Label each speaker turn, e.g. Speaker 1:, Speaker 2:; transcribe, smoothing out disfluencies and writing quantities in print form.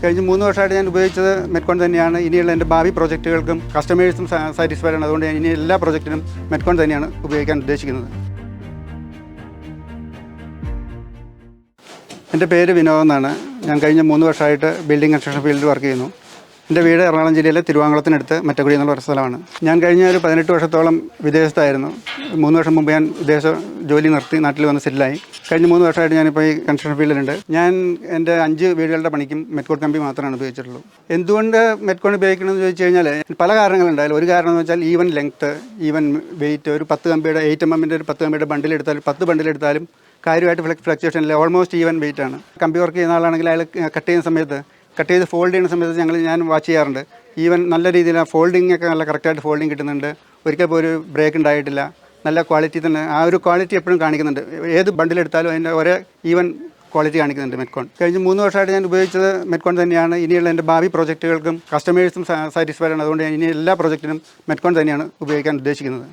Speaker 1: കഴിഞ്ഞ 3 വർഷമായിട്ട് ഞാൻ ഉപയോഗിച്ചത് മെറ്റ്കോൺ തന്നെയാണ്. ഇനിയുള്ള എൻ്റെ ഭാവി പ്രോജക്റ്റുകൾക്കും കസ്റ്റമേഴ്സും സാറ്റിസ്ഫൈഡ് ആണ്. അതുകൊണ്ട് ഇനി എല്ലാ പ്രോജക്റ്റിനും മെറ്റ്കോൺ തന്നെയാണ് ഉപയോഗിക്കാൻ ഉദ്ദേശിക്കുന്നത്. എൻ്റെ പേര് വിനോദ് എന്നാണ്. ഞാൻ കഴിഞ്ഞ 3 വർഷമായിട്ട് ബിൽഡിംഗ് കൺസ്ട്രക്ഷൻ ഫീൽഡിൽ വർക്ക് ചെയ്യുന്നു. എൻ്റെ വീട് എറണാകുളം ജില്ലയിലെ തിരുവാങ്കുളത്തിനടുത്ത് മെറ്റക്കുടി എന്നുള്ള ഒരു സ്ഥലമാണ്. ഞാൻ കഴിഞ്ഞ ഒരു 18 വർഷത്തോളം വിദേശത്തായിരുന്നു. 3 വർഷം മുമ്പ് ഞാൻ വിദേശ ജോലി നിർത്തി നാട്ടിൽ വന്ന് സെറ്റിലായി. കഴിഞ്ഞ 3 വർഷമായിട്ട് ഞാനിപ്പോൾ ഈ കൺസ്ട്രക്ഷൻ ഫീൽഡിലുണ്ട്. ഞാൻ എൻ്റെ 5 വീടുകളുടെ പണിക്കും മെറ്റ്കോൺ കമ്പി മാത്രമാണ് ഉപയോഗിച്ചിട്ടുള്ളൂ. എന്തുകൊണ്ട് മെറ്റ്കോൺ ഉപയോഗിക്കണമെന്ന് ചോദിച്ചു കഴിഞ്ഞാൽ പല കാരണങ്ങളുണ്ട്. അതിൽ ഒരു കാരണം എന്ന് വെച്ചാൽ ഈവൻ ലെങ്ത്ത്, ഈവൻ വെയിറ്റ്. ഒരു 10 കമ്പിയുടെ 8 mm ഒരു 10 കമ്പിയുടെ ബണ്ടിലെടുത്താലും 10 ബണ്ടിലെടുത്താലും കാര്യമായിട്ട് ഫ്ലക്ച്വേഷൻ ഇല്ല. ഓൾമോസ്റ്റ് ഈവൻ വെയിറ്റ് ആണ്. കമ്പി വർക്ക് ചെയ്യുന്ന ആളാണെങ്കിൽ അയാൾ കട്ട് ചെയ്യുന്ന സമയത്ത്, കട്ട് ചെയ്ത് ഫോൾഡ് ചെയ്യുന്ന സമയത്ത് ഞാൻ വാച്ച് ചെയ്യാറുണ്ട്. ഈവൻ നല്ല രീതിയിൽ ഫോൾഡിംഗ് ഒക്കെ നല്ല കറക്റ്റായിട്ട് ഫോൾഡിങ് കിട്ടുന്നുണ്ട്. ഒരിക്കൽ പോലും ഒരു ബ്രേക്ക് ഉണ്ടായിട്ടില്ല. നല്ല ക്വാളിറ്റി തന്നെ. ആ ഒരു ക്വാളിറ്റി എപ്പോഴും കാണിക്കുന്നുണ്ട്. ഏത് ബണ്ടിലെടുത്താലും അതിൻ്റെ ഒരേ ഈവൻ ക്വാളിറ്റി കാണിക്കുന്നുണ്ട് മെറ്റ്കോൺ. കഴിഞ്ഞ 3 വർഷമായിട്ട് ഞാൻ ഉപയോഗിച്ചത് മെറ്റ്കോൺ തന്നെയാണ്. ഇനിയുള്ള എൻ്റെ ഭാവി പ്രോജക്റ്റുകൾക്കും കസ്റ്റമേഴ്സും സാറ്റിസ്ഫൈഡ് ആണ്. അതുകൊണ്ട് ഇനി എല്ലാ പ്രോജക്റ്റിനും മെറ്റ്കോൺ തന്നെയാണ് ഉപയോഗിക്കാൻ ഉദ്ദേശിക്കുന്നത്.